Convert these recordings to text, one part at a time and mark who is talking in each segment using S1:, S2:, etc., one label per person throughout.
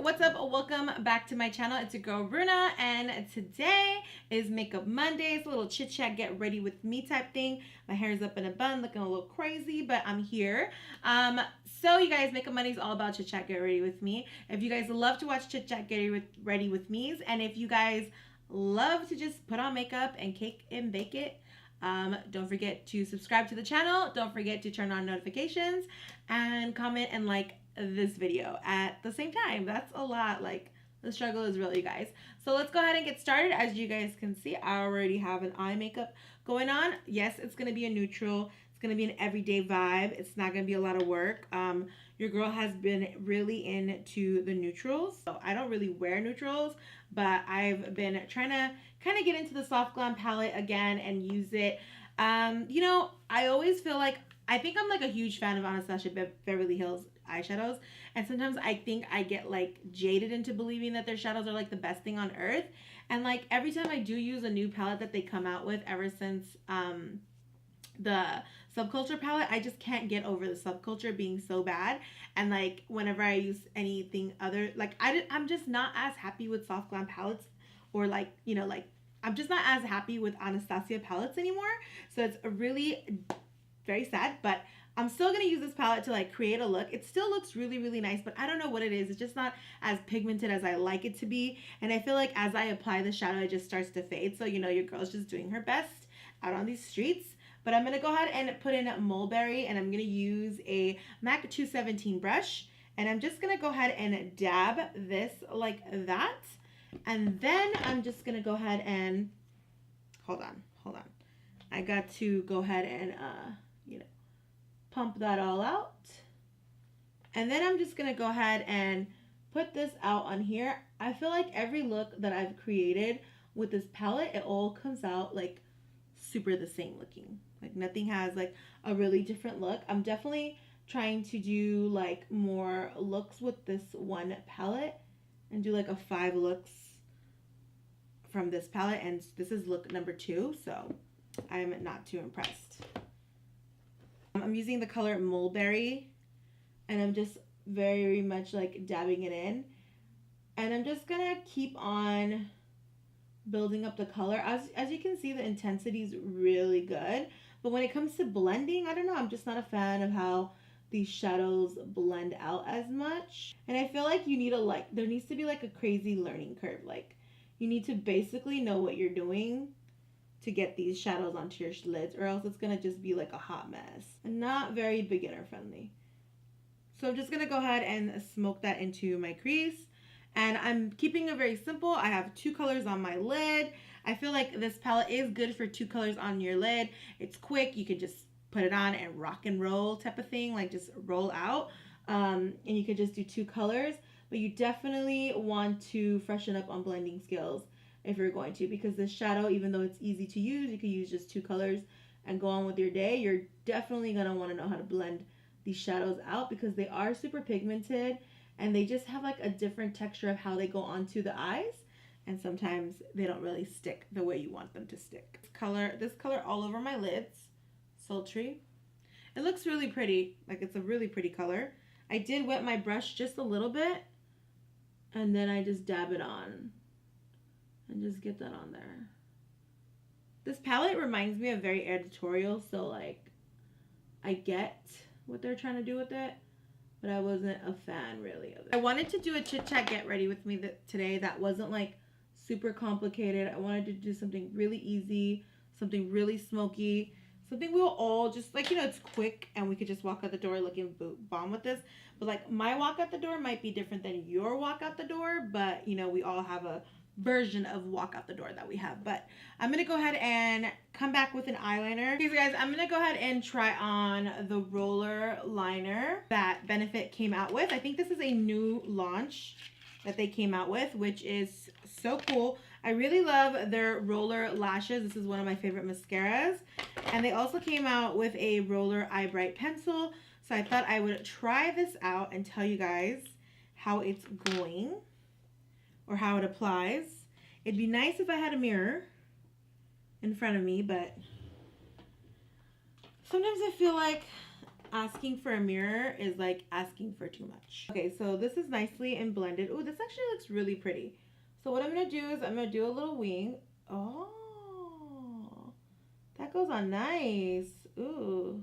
S1: what's up? Welcome back to my channel. It's your girl Bruna, and today is Makeup Mondays, a little chit chat, get ready with me type thing. My hair is up in a bun, looking a little crazy, but I'm here. So you guys, Makeup Monday is all about chit chat, get ready with me. If you guys love to watch chit chat, get ready with me's, and if you guys love to just put on makeup and cake and bake it, don't forget to subscribe to the channel. Don't forget to turn on notifications and comment and like this video at the same time. That's a lot. Like, the struggle is real, you guys. So let's go ahead and get started. As you guys can see, I already have an eye makeup going on. Yes, it's going to be a neutral. It's going to be an everyday vibe. It's not going to be a lot of work. Your girl has been really into the neutrals. So I don't really wear neutrals, but I've been trying to kind of get into the soft glam palette again and use it. You know, I always feel like, I think I'm like a huge fan of Anastasia Beverly Hills eyeshadows, and sometimes I think I get like jaded into believing that their shadows are like the best thing on earth. And like every time I do use a new palette that they come out with, ever since the Subculture palette, I just can't get over the Subculture being so bad. And like whenever I use anything other, like I'm just not as happy with soft glam palettes, or like, you know, like I'm just not as happy with Anastasia palettes anymore. So it's really very sad, but I'm still going to use this palette to like create a look. It still looks really, really nice, but I don't know what it is. It's just not as pigmented as I like it to be. And I feel like as I apply the shadow, it just starts to fade. So, you know, your girl's just doing her best out on these streets. But I'm going to go ahead and put in Mulberry, and I'm going to use a MAC 217 brush. And I'm just going to go ahead and dab this like that. And then I'm just going to go ahead and, hold on. I got to go ahead and, you know, pump that all out. And then I'm just going to go ahead and put this out on here. I feel like every look that I've created with this palette, it all comes out like super the same looking. Like nothing has like a really different look. I'm definitely trying to do like more looks with this one palette and do like a 5 looks from this palette. And this is look number 2, so I'm not too impressed. I'm using the color Mulberry, and I'm just very much like dabbing it in, and I'm just gonna keep on building up the color. As you can see, the intensity is really good, but when it comes to blending, I don't know, I'm just not a fan of how these shadows blend out as much. And I feel like you need there needs to be like a crazy learning curve. Like you need to basically know what you're doing to get these shadows onto your lids, or else it's gonna just be like a hot mess and not very beginner friendly. So I'm just gonna go ahead and smoke that into my crease, and I'm keeping it very simple. I have 2 colors on my lid. I feel like this palette is good for 2 colors on your lid. It's quick, you can just put it on and rock and roll type of thing, like just roll out, and you could just do 2 colors. But you definitely want to freshen up on blending skills if you're going to, because this shadow, even though it's easy to use, you can use just 2 colors and go on with your day. You're definitely going to want to know how to blend these shadows out, because they are super pigmented and they just have like a different texture of how they go onto the eyes, and sometimes they don't really stick the way you want them to stick. This color all over my lids, Sultry. It looks really pretty, like it's a really pretty color. I did wet my brush just a little bit, and then I just dab it on and just get that on there. This palette reminds me of very editorial, so like I get what they're trying to do with it, but I wasn't a fan really of it. I wanted to do a chit chat get ready with me today that wasn't like super complicated. I wanted to do something really easy, something really smoky, something we'll all just like, you know, it's quick and we could just walk out the door looking bomb with this. But like my walk out the door might be different than your walk out the door, but you know, we all have a version of walk out the door that we have. But I'm gonna go ahead and come back with an eyeliner. Okay, so guys, I'm gonna go ahead and try on the roller liner that Benefit came out with. I think this is a new launch that they came out with, which is so cool. I really love their roller lashes. This is one of my favorite mascaras. And they also came out with a roller eye bright pencil. So I thought I would try this out and tell you guys how it's going, or how it applies. It'd be nice if I had a mirror in front of me, but sometimes I feel like asking for a mirror is like asking for too much. Okay, so this is nicely and blended. Ooh, this actually looks really pretty. So what I'm gonna do is I'm gonna do a little wing. Oh, that goes on nice. Ooh.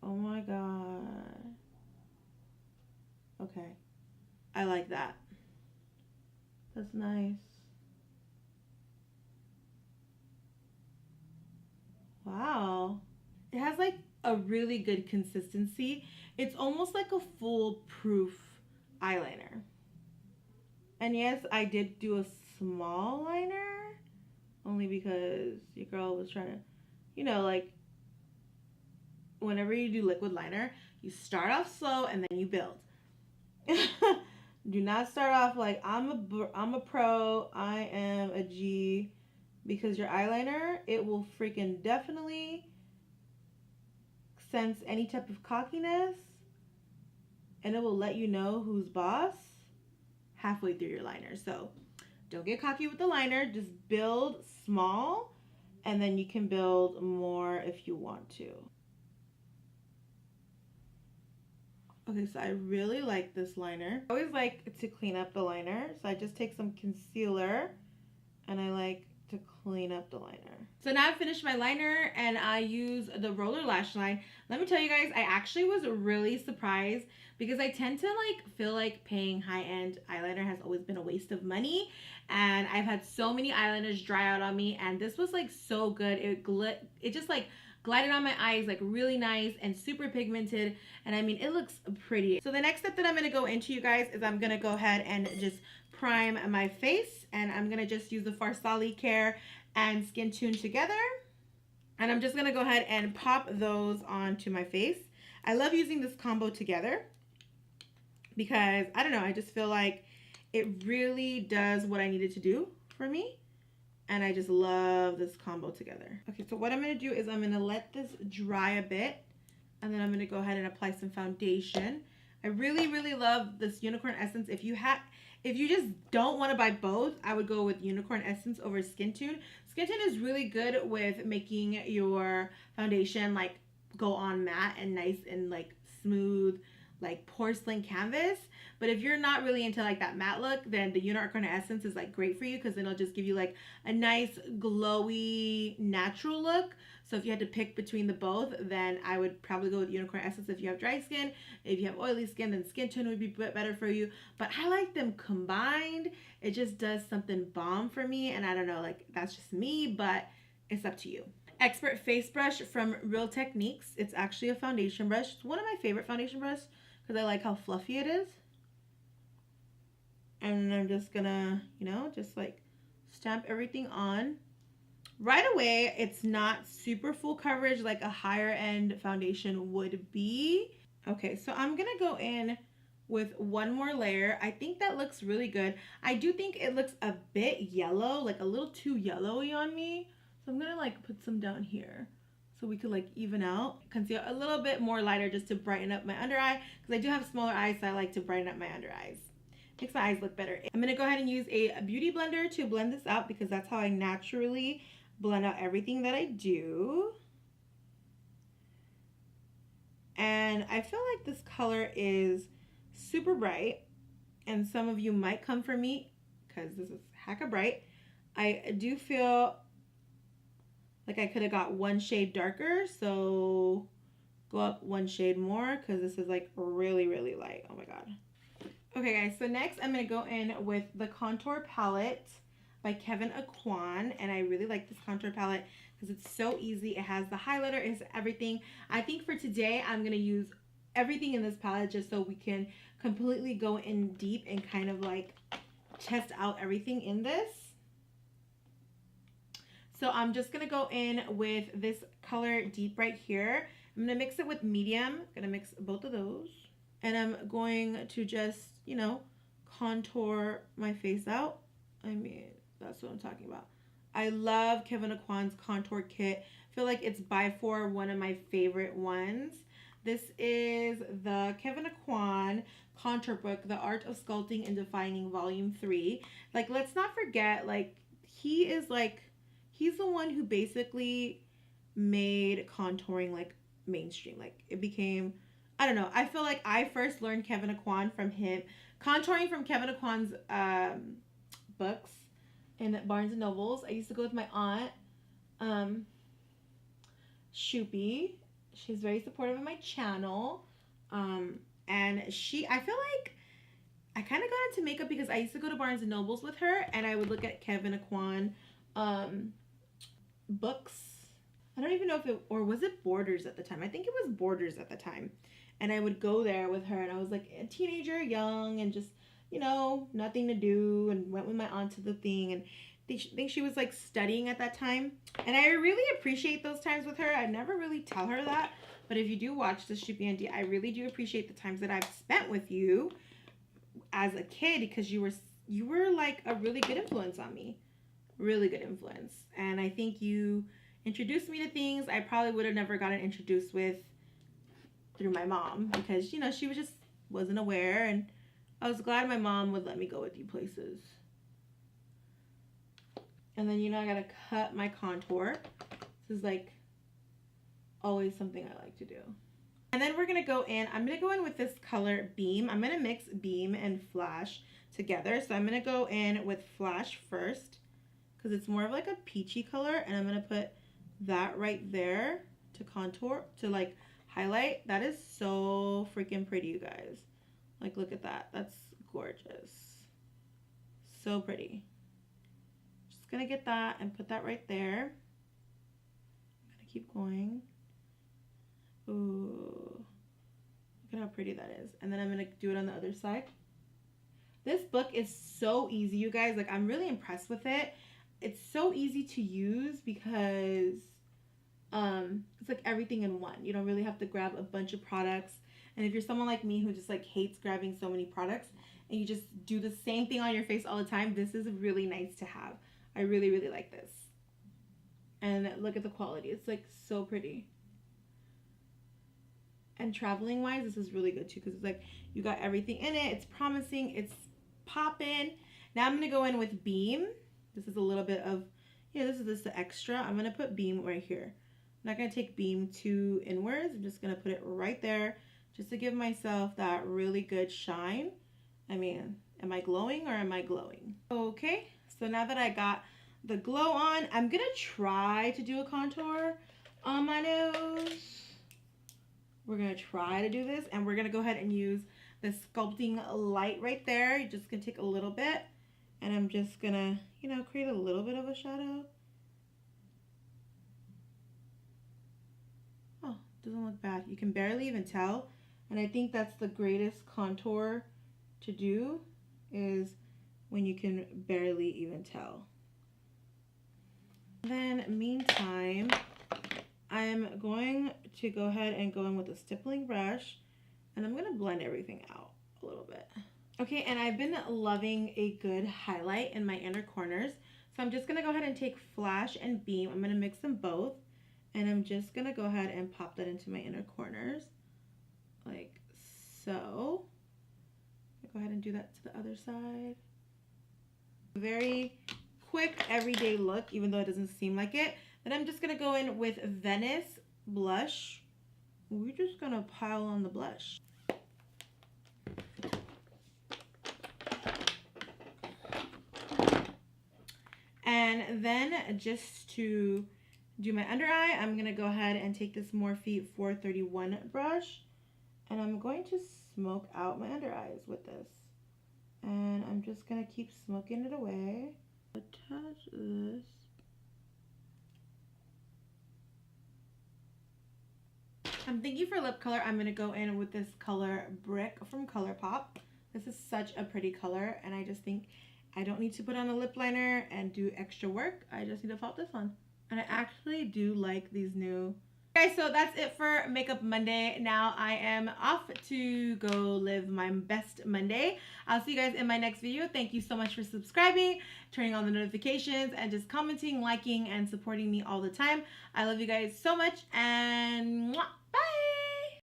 S1: Oh my god. Okay. I like that. That's nice. Wow. It has like a really good consistency. It's almost like a foolproof eyeliner. And yes, I did do a small liner only because your girl was trying to, you know, like whenever you do liquid liner, you start off slow and then you build. Do not start off like I'm a pro, I am a G, because your eyeliner, it will freaking definitely sense any type of cockiness, and it will let you know who's boss halfway through your liner. So don't get cocky with the liner, just build small and then you can build more if you want to. Okay, so I really like this liner. I always like to clean up the liner, so I just take some concealer and I like to clean up the liner. So now I've finished my liner and I use the roller lash line. Let me tell you guys, I actually was really surprised because I tend to like feel like paying high-end eyeliner has always been a waste of money, and I've had so many eyeliners dry out on me, and this was like so good. It just like glided on my eyes like really nice and super pigmented, and I mean it looks pretty. So the next step that I'm going to go into, you guys, is I'm going to go ahead and just prime my face, and I'm going to just use the Farsali Care and Skin Tune together, and I'm just going to go ahead and pop those onto my face. I love using this combo together because I don't know, I just feel like it really does what I needed to do for me. And I just love this combo together. Okay, so what I'm going to do is I'm going to let this dry a bit. And then I'm going to go ahead and apply some foundation. I really, really love this Unicorn Essence. If you just don't want to buy both, I would go with Unicorn Essence over Skin Tune. Skin Tune is really good with making your foundation like go on matte and nice and like smooth, like porcelain canvas. But if you're not really into like that matte look, then the Unicorn Essence is like great for you, because then it'll just give you like a nice glowy natural look. So if you had to pick between the both, then I would probably go with Unicorn Essence if you have dry skin. If you have oily skin, then Skin Tone would be better for you. But I like them combined. It just does something bomb for me, and I don't know, like that's just me, but it's up to you. Expert Face Brush from Real Techniques. It's actually a foundation brush. It's one of my favorite foundation brushes because I like how fluffy it is. And I'm just gonna, you know, just like stamp everything on. Right away, it's not super full coverage like a higher end foundation would be. Okay, so I'm gonna go in with one more layer. I think that looks really good. I do think it looks a bit yellow, like a little too yellowy on me. So I'm gonna like put some down here so we could like even out. Conceal a little bit more lighter just to brighten up my under eye, because I do have smaller eyes, so I like to brighten up my under eyes. Makes my eyes look better. I'm gonna go ahead and use a beauty blender to blend this out, because that's how I naturally blend out everything that I do. And I feel like this color is super bright, and some of you might come for me because this is hecka bright. I do feel like I could have got one shade darker, so go up one shade more because this is like really, really light. Oh my god. Okay guys, so next I'm going to go in with the Contour Palette by Kevyn Aucoin, and I really like this contour palette because it's so easy. It has the highlighter, it has everything. I think for today I'm going to use everything in this palette just so we can completely go in deep and kind of like test out everything in this. So I'm just going to go in with this color deep right here. I'm going to mix it with medium. I'm going to mix both of those. And I'm going to just, you know, contour my face out. I mean, that's what I'm talking about. I love Kevyn Aucoin's contour kit. I feel like it's by far one of my favorite ones. This is the Kevyn Aucoin contour book, The Art of Sculpting and Defining Volume 3. Like, let's not forget, like, he's the one who basically made contouring like mainstream. Like it became, I don't know. I feel like I first learned Kevin Aquan from him, contouring from Kevin Aquan's books in Barnes and Nobles. I used to go with my aunt, Shoopy. She's very supportive of my channel. And I feel like I kind of got into makeup because I used to go to Barnes and Nobles with her, and I would look at Kevin Aquan books. I don't even know if it, or was it Borders at the time? I think it was Borders at the time. And I would go there with her, and I was like a teenager, young, and just, you know, nothing to do, and went with my aunt to the thing, and I think she was like studying at that time. And I really appreciate those times with her. I never really tell her that, but if you do watch this, Shoopy Auntie, I really do appreciate the times that I've spent with you as a kid, because you were like a really good influence on me. Really good influence. And I think you introduced me to things I probably would have never gotten introduced with through my mom, because, you know, she was just wasn't aware, and I was glad my mom would let me go with you places. And then, you know, I gotta cut my contour. This is like always something I like to do. And then we're gonna go in, I'm gonna go in with this color Beam. I'm gonna mix Beam and Flash together. So I'm gonna go in with Flash first, because it's more of like a peachy color, and I'm gonna put that right there to contour, to like highlight. That is so freaking pretty, you guys. Like, look at that. That's gorgeous. So pretty. Just gonna get that and put that right there. I'm gonna keep going. Ooh, look at how pretty that is. And then I'm gonna do it on the other side. This book is so easy, you guys. Like, I'm really impressed with it. It's so easy to use because it's like everything in one. You don't really have to grab a bunch of products. And if you're someone like me who just like hates grabbing so many products, and you just do the same thing on your face all the time, this is really nice to have. I really, really like this. And look at the quality. It's like so pretty. And traveling wise, this is really good too, because it's like you got everything in it. It's promising. It's popping. Now I'm going to go in with Beam. This is a little bit of, yeah, this is the extra. I'm going to put Beam right here. I'm not going to take Beam too inwards. I'm just going to put it right there just to give myself that really good shine. I mean, am I glowing or am I glowing? Okay, so now that I got the glow on, I'm going to try to do a contour on my nose. We're going to try to do this, and we're going to go ahead and use the sculpting light right there. You're just going to take a little bit, and I'm just going to, you know, create a little bit of a shadow. Oh, doesn't look bad. You can barely even tell, and I think that's the greatest contour to do, is when you can barely even tell. Then, meantime, I'm going to go ahead and go in with a stippling brush, and I'm going to blend everything out a little bit. Okay, and I've been loving a good highlight in my inner corners, so I'm just going to go ahead and take Flash and Beam. I'm going to mix them both, and I'm just going to go ahead and pop that into my inner corners, like so. Go ahead and do that to the other side. Very quick, everyday look, even though it doesn't seem like it. Then I'm just going to go in with Venice blush. We're just going to pile on the blush. And then just to do my under eye, I'm going to go ahead and take this Morphe 431 brush, and I'm going to smoke out my under eyes with this. And I'm just going to keep smoking it away. Attach this. Thank you for lip color. I'm going to go in with this color Brick from ColourPop. This is such a pretty color, and I just think I don't need to put on a lip liner and do extra work. I just need to pop this on. And I actually do like these new. Okay, so that's it for Makeup Monday. Now I am off to go live my best Monday. I'll see you guys in my next video. Thank you so much for subscribing, turning on the notifications, and just commenting, liking, and supporting me all the time. I love you guys so much, and bye!